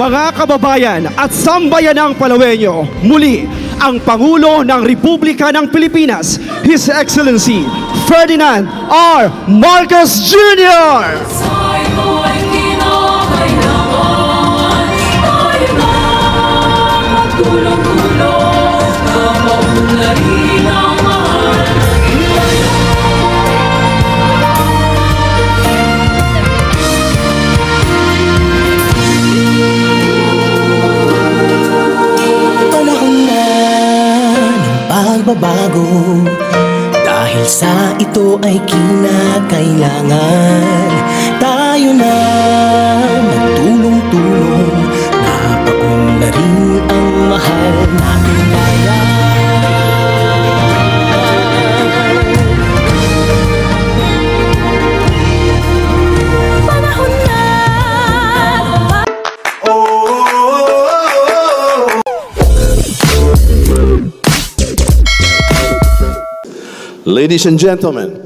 Mga kababayan at sambayanang Palawenyo, muli ang Pangulo ng Republika ng Pilipinas, His Excellency Ferdinand R. Marcos Jr. Pagbabago, dahil sa ito ay kinakailangan tayo na magtulong-tulong, napaunlarin ang mahal nating bayan. Panahon na. Ladies and gentlemen,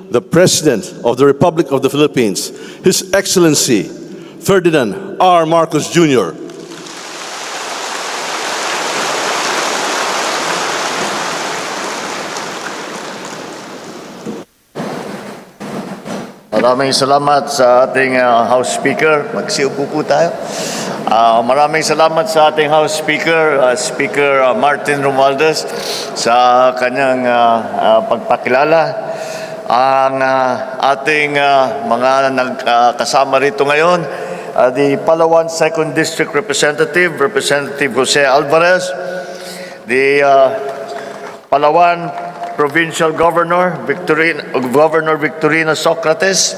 the President of the Republic of the Philippines, His Excellency Ferdinand R. Marcos Jr. Maraming salamat sa ating House Speaker. Magsiupo po tayo. Maraming salamat sa ating House Speaker, Speaker Martin Romualdez, sa kanyang pagpakilala. Ang ating mga nagkasama rito ngayon, the Palawan 2nd District Representative, Representative Jose Alvarez, the Palawan Provincial Governor, Governor Victorino Socrates,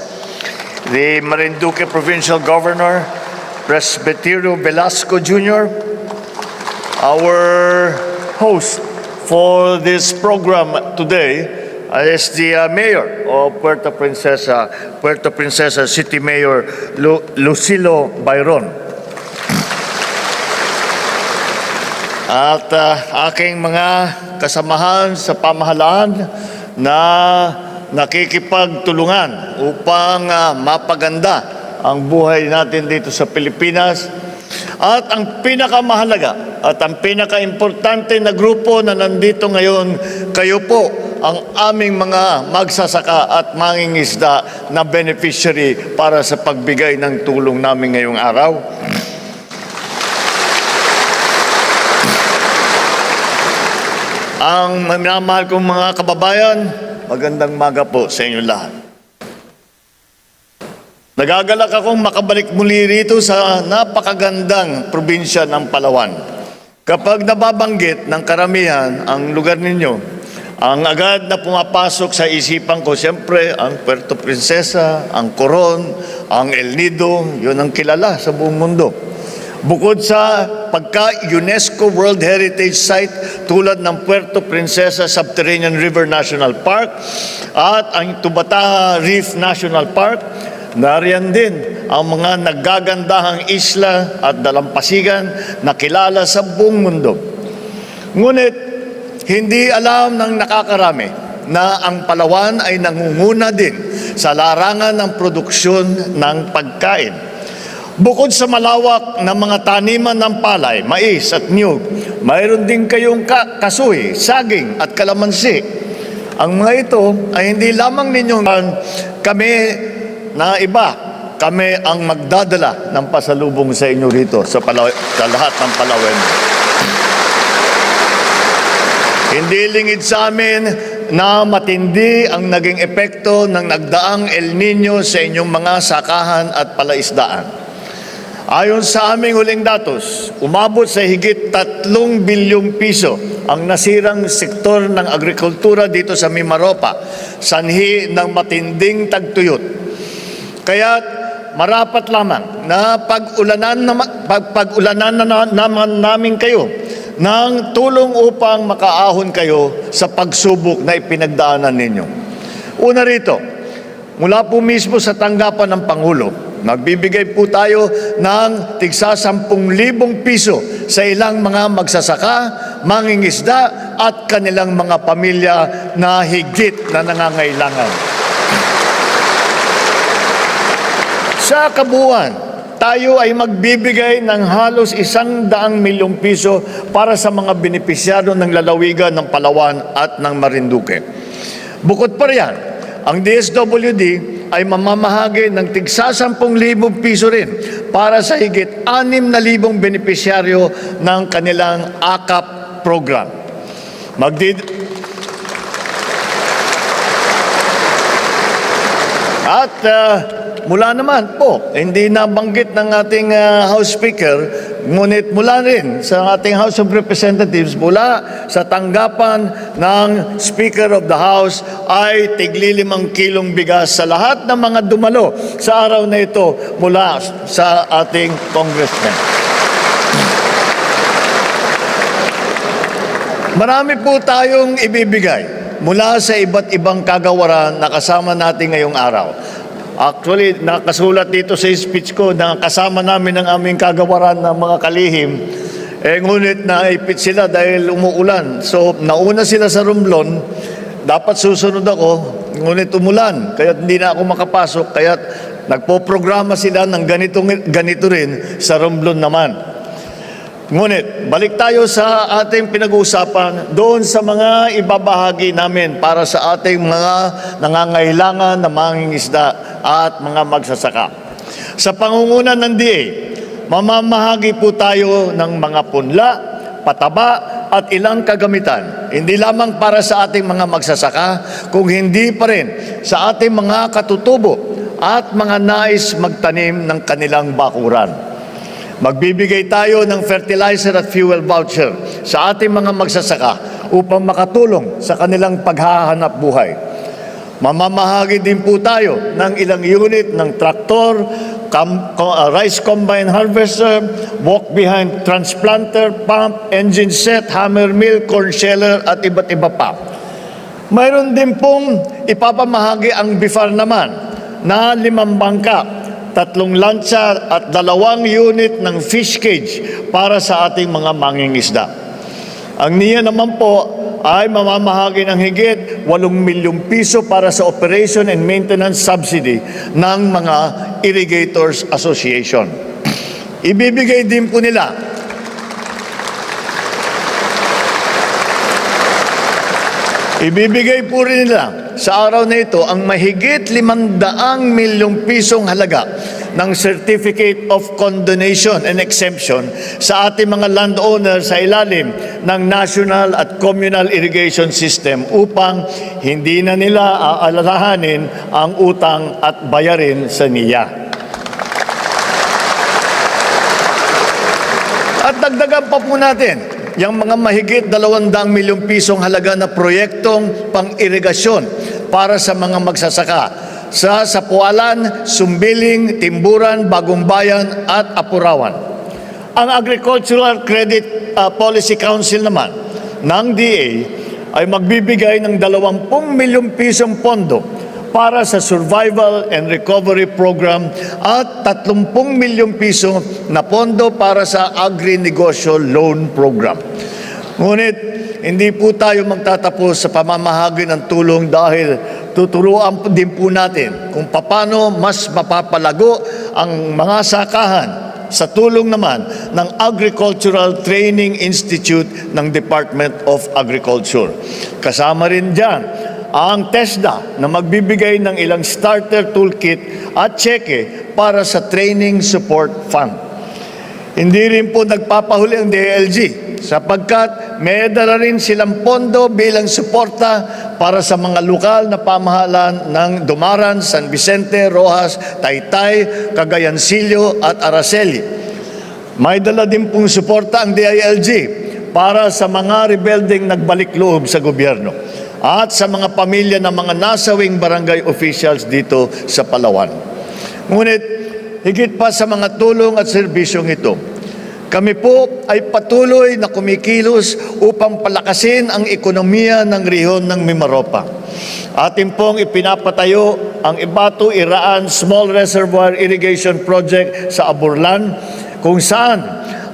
the Marinduque Provincial Governor, Presbyterio Velasco Jr., our host for this program today is the Mayor of Puerto Princesa City Mayor Lucilo Bayron. At aking mga kasamahan sa pamahalaan na nakikipagtulungan upang mapaganda ang buhay natin dito sa Pilipinas. At ang pinakamahalaga at ang pinakaimportante na grupo na nandito ngayon, kayo po ang aming mga magsasaka at mangingisda na beneficiary para sa pagbigay ng tulong namin ngayong araw. Ang minamahal kong mga kababayan, magandang maga po sa inyo lahat. Nagagalak akong makabalik muli rito sa napakagandang probinsya ng Palawan. Kapag nababanggit ng karamihan ang lugar ninyo, ang agad na pumapasok sa isipan ko, siyempre, ang Puerto Princesa, ang Coron, ang El Nido, yun ang kilala sa buong mundo. Bukod sa pagka-UNESCO World Heritage Site tulad ng Puerto Princesa Subterranean River National Park at ang Tubataha Reef National Park, nariyan din ang mga naggagandahang isla at dalampasigan na kilala sa buong mundo. Ngunit, hindi alam ng nakakarami na ang Palawan ay nangunguna din sa larangan ng produksyon ng pagkain. Bukod sa malawak na mga taniman ng palay, mais at niyog, mayroon din kayong kasoy, saging at kalamansi. Ang mga ito ay hindi lamang ninyong kami na iba, kami ang magdadala ng pasalubong sa inyo rito sa lahat ng Palawan. Hindi lingid sa amin na matindi ang naging epekto ng nagdaang El Nino sa inyong mga sakahan at palaisdaan. Ayon sa aming huling datos, umabot sa higit 3 bilyong piso ang nasirang sektor ng agrikultura dito sa Mimaropa, sanhi ng matinding tagtuyot. Kaya marapat lamang na pag-ulanan naman namin kayo ng tulong upang makaahon kayo sa pagsubok na ipinagdaanan ninyo. Una rito, mula po mismo sa tanggapan ng Pangulo, magbibigay po tayo ng tigsa 10,000 piso sa ilang mga magsasaka, mangingisda at kanilang mga pamilya na higit na nangangailangan. Sa kabuuan, tayo ay magbibigay ng halos 100 milyong piso para sa mga benepisyado ng lalawigan ng Palawan at ng Marinduque. Bukod pa riyan, ang DSWD ay mamamahagi ng tigsa 10,000 piso rin para sa higit 6,000 benepisyaryo ng kanilang AKAP program. Mula naman po, hindi nabanggit ng ating House Speaker, ngunit mula rin sa ating House of Representatives, mula sa tanggapan ng Speaker of the House ay tigli 5 kilong bigas sa lahat ng mga dumalo sa araw na ito mula sa ating congressman. Marami po tayong ibibigay mula sa iba't ibang kagawaran na kasama natin ngayong araw. Actually, nakasulat dito sa speech ko na kasama namin ang aming kagawaran ng mga kalihim. Ngunit naipit sila dahil umuulan. So, nauna sila sa Romblon. Dapat susunod ako, ngunit umulan. Kaya hindi na ako makapasok. Kaya nagpo-programa sila ng ganito rin sa Romblon naman. Ngunit, balik tayo sa ating pinag-uusapan doon sa mga ibabahagi namin para sa ating mga nangangailangan na mangingisda at mga magsasaka. Sa pangunguna ng DA, mamamahagi po tayo ng mga punla, pataba at ilang kagamitan. Hindi lamang para sa ating mga magsasaka, kung hindi pa rin sa ating mga katutubo at mga nais magtanim ng kanilang bakuran. Magbibigay tayo ng fertilizer at fuel voucher sa ating mga magsasaka upang makatulong sa kanilang paghahanap buhay. Mamamahagi din po tayo ng ilang unit ng traktor, rice combine harvester, walk-behind transplanter, pump, engine set, hammer mill, corn sheller at iba't iba pa. Mayroon din pong ipapamahagi ang BIFAR naman na 5 bangka, 3 lansa at 2 unit ng fish cage para sa ating mga mangingisda. Ang NIA naman po ay mamamahagi ng higit 8 milyong piso para sa operation and maintenance subsidy ng mga Irrigators Association. Ibibigay din po nila sa araw na ito ang mahigit 500 milyong pisong halaga ng Certificate of Condonation and Exemption sa ating mga landowner sa ilalim ng National at Communal Irrigation System upang hindi na nila aalalahanin ang utang at bayarin sa NIA. At dagdagan pa po natin yung mga mahigit 200 milyong pisong halaga na proyektong pang-irigasyon para sa mga magsasaka sa Sapualan, Sumbiling, Timburan, Bagong Bayan at Apurawan. Ang Agricultural Credit Policy Council naman ng DA ay magbibigay ng 20 milyong pisong pondo para sa Survival and Recovery Program at 30 milyong piso na pondo para sa Agri-Negosyo Loan Program. Ngunit hindi po tayo magtatapos sa pamamahagi ng tulong dahil tuturuan din po natin kung paano mas mapapalago ang mga sakahan sa tulong naman ng Agricultural Training Institute ng Department of Agriculture. Kasama rin dyan ang TESDA na magbibigay ng ilang starter toolkit at cheque para sa Training Support Fund. Hindi rin po nagpapahuli ang DILG sapagkat may dala rin silang pondo bilang suporta para sa mga lokal na pamahalaan ng Dumaran, San Vicente, Rojas, Taytay, Cagayancillo at Araceli. May dala din pong suporta ang DILG para sa mga rebelding nagbalik loob sa gobyerno at sa mga pamilya ng mga nasawing barangay officials dito sa Palawan. Ngunit higit pa sa mga tulong at serbisyong ito, kami po ay patuloy na kumikilos upang palakasin ang ekonomiya ng rehiyon ng Mimaropa. Atin pong ipinapatayo ang Ibatu-Iraan Small Reservoir Irrigation Project sa Aburlan, kung saan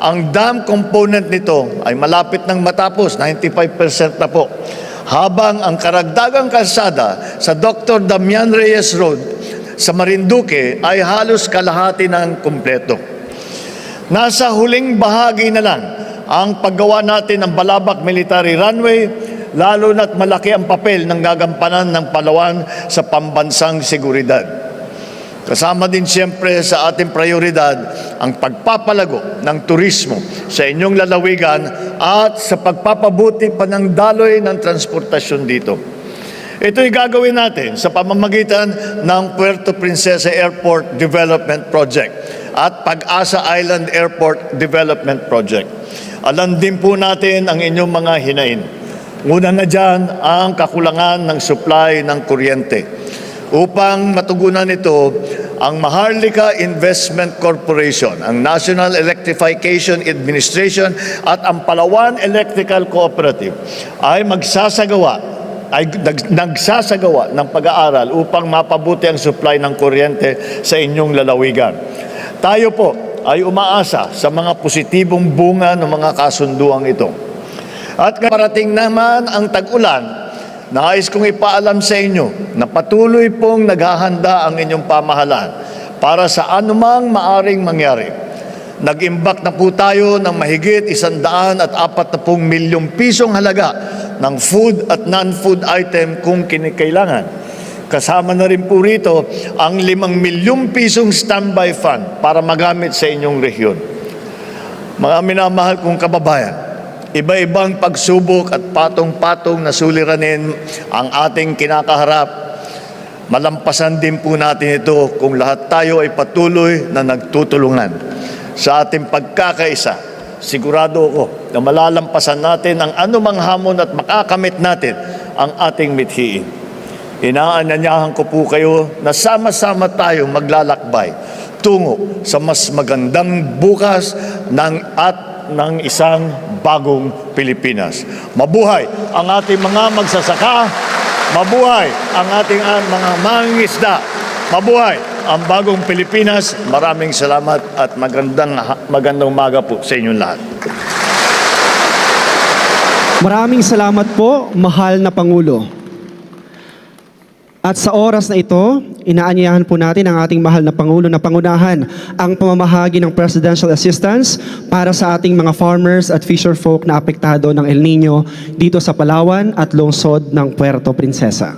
ang dam component nito ay malapit nang matapos, 95% na po. Habang ang karagdagang kalsada sa Dr. Damian Reyes Road sa Marinduque ay halos kalahati ng kumpleto. Nasa huling bahagi na lang ang paggawa natin ng Balabac Military Runway, lalo na't malaki ang papel ng gagampanan ng Palawan sa pambansang seguridad. Kasama din siyempre sa ating prioridad ang pagpapalago ng turismo sa inyong lalawigan at sa pagpapabuti pa ng daloy ng transportasyon dito. Ito'y gagawin natin sa pamamagitan ng Puerto Princesa Airport Development Project at Pag-asa Island Airport Development Project. Alam din po natin ang inyong mga hinain. Una na dyan ang kakulangan ng supply ng kuryente. Upang matugunan ito, ang Maharlika Investment Corporation, ang National Electrification Administration at ang Palawan Electrical Cooperative ay nagsasagawa ng pag-aaral upang mapabuti ang supply ng kuryente sa inyong lalawigan. Tayo po ay umaasa sa mga positibong bunga ng mga kasunduang ito. At parating naman ang tag-ulan, nais kong ipaalam sa inyo na patuloy pong naghahanda ang inyong pamahalaan para sa anumang maaring mangyari. Nag-imbak na po tayo ng mahigit 140 milyong pisong halaga ng food at non-food item kung kinikailangan. Kasama na rin po rito ang 5 milyong pisong standby fund para magamit sa inyong rehiyon. Mga minamahal kong kababayan, iba-ibang pagsubok at patong-patong na suliranin ang ating kinakaharap. Malampasan din po natin ito kung lahat tayo ay patuloy na nagtutulungan. Sa ating pagkakaisa, sigurado ako na malalampasan natin ang anumang hamon at makakamit natin ang ating mithiin. Inaanyayahan ko po kayo na sama-sama tayong maglalakbay tungo sa mas magandang bukas ng isang bagong Pilipinas. Mabuhay ang ating mga magsasaka, mabuhay ang ating mga mangingisda, mabuhay ang bagong Pilipinas. Maraming salamat at magandang umaga po sa inyong lahat. Maraming salamat po, mahal na Pangulo. At sa oras na ito, inaanyayahan po natin ang ating mahal na Pangulo na pangunahan ang pamamahagi ng presidential assistance para sa ating mga farmers at fisher folk na apektado ng El Nino dito sa Palawan at lungsod ng Puerto Princesa.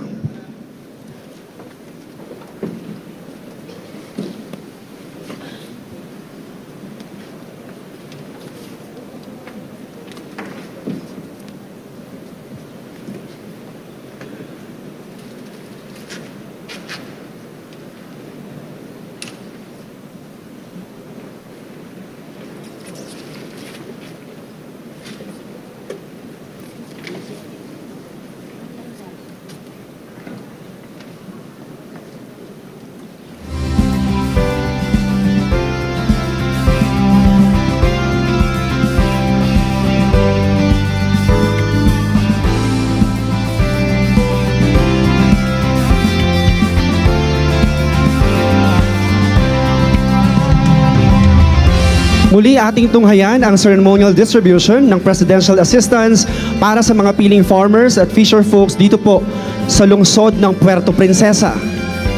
Muli ating tunghayan ang ceremonial distribution ng presidential assistance para sa mga piling farmers at fisher folks dito po sa lungsod ng Puerto Princesa.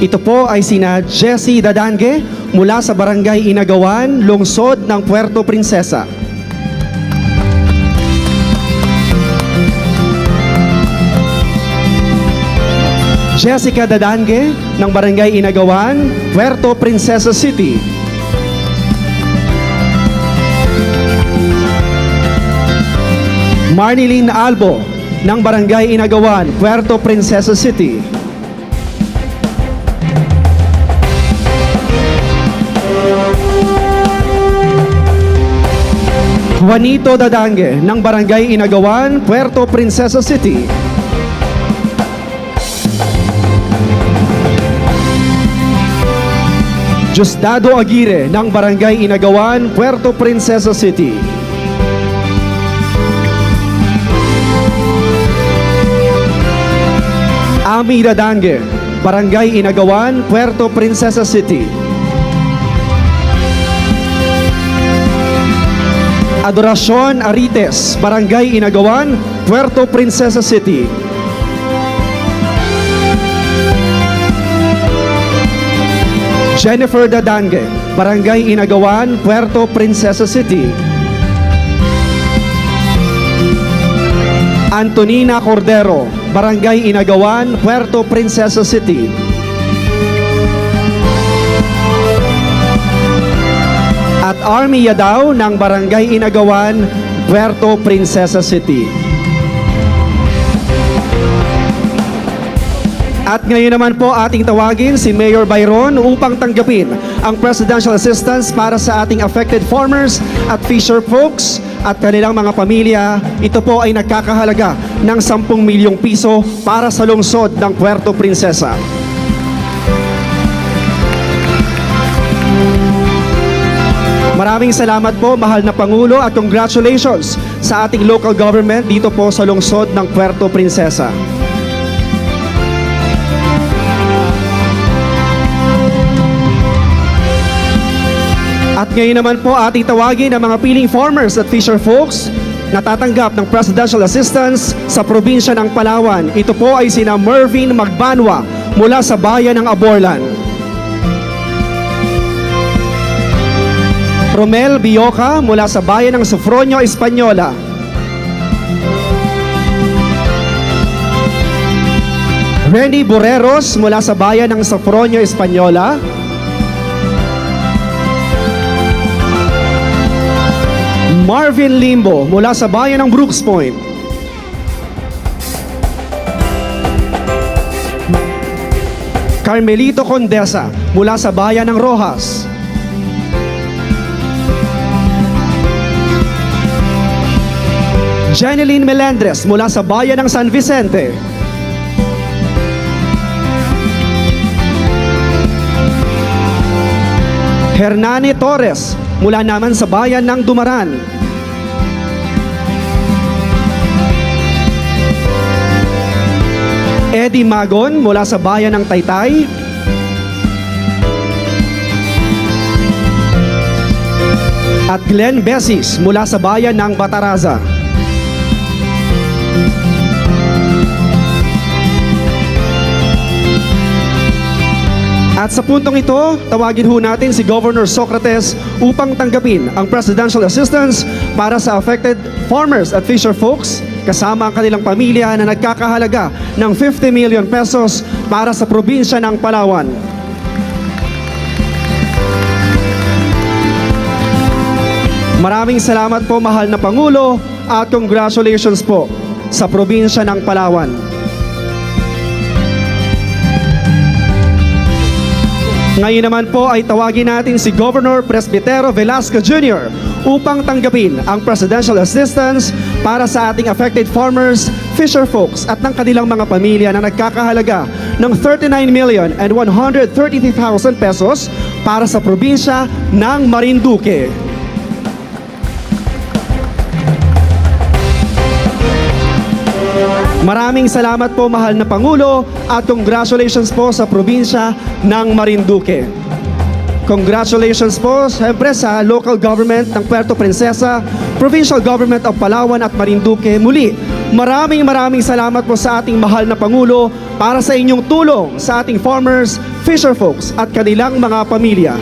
Ito po ay sina Jessie Dadange mula sa Barangay Inagawan, lungsod ng Puerto Princesa. Jessica Dadange ng Barangay Inagawan, Puerto Princesa City. Marnilyn Albo ng Barangay Inagawan, Puerto Princesa City. Juanito Dadange ng Barangay Inagawan, Puerto Princesa City. Diosdado Aguirre ng Barangay Inagawan, Puerto Princesa City. Ami Dadange, Barangay Inagawan, Puerto Princesa City. Adoracion Arites, Barangay Inagawan, Puerto Princesa City. Jennifer Dadange, Barangay Inagawan, Puerto Princesa City. Antonina Cordero, Barangay Inagawan, Puerto Princesa City. At Army Yadaw ng Barangay Inagawan, Puerto Princesa City. At ngayon naman po ating tawagin si Mayor Byron upang tanggapin ang presidential assistance para sa ating affected farmers at fisher folks at kanilang mga pamilya. Ito po ay nagkakahalaga ng 10 milyong piso para sa lungsod ng Puerto Princesa. Maraming salamat po, mahal na Pangulo, at congratulations sa ating local government dito po sa lungsod ng Puerto Princesa. At ngayon naman po ating tawagin ang mga piling farmers at fisher folks na tatanggap ng presidential assistance sa probinsya ng Palawan. Ito po ay sina Mervin Magbanwa mula sa bayan ng Aborlan. Romel Bioca mula sa bayan ng Sofronio, Española. Renny Boreros mula sa bayan ng Sofronio, Española. Marvin Limbo mula sa bayan ng Brooks Point. Carmelito Condesa mula sa bayan ng Rojas. Jeneline Melendres mula sa bayan ng San Vicente. Hernani Torres mula naman sa bayan ng Dumaran. Eddie Magon mula sa bayan ng Taytay. At Glenn Besis mula sa bayan ng Bataraza. At sa puntong ito, tawagin ho natin si Governor Socrates upang tanggapin ang presidential assistance para sa affected farmers at fisher folks kasama ang kanilang pamilya na nagkakahalaga ng 50 million pesos para sa probinsya ng Palawan. Maraming salamat po, mahal na Pangulo, at congratulations po sa probinsya ng Palawan. Ngayon naman po ay tawagin natin si Governor Presbitero Velasco Jr. upang tanggapin ang presidential assistance para sa ating affected farmers, fisher folks at ng kanilang mga pamilya na nagkakahalaga ng 39,133,000 pesos para sa probinsya ng Marinduque. Maraming salamat po, mahal na Pangulo, at congratulations po sa probinsya ng Marinduque. Congratulations po siyempre sa local government ng Puerto Princesa, provincial government of Palawan at Marinduque. Muli, maraming salamat po sa ating mahal na Pangulo para sa inyong tulong sa ating farmers, fisher folks at kanilang mga pamilya.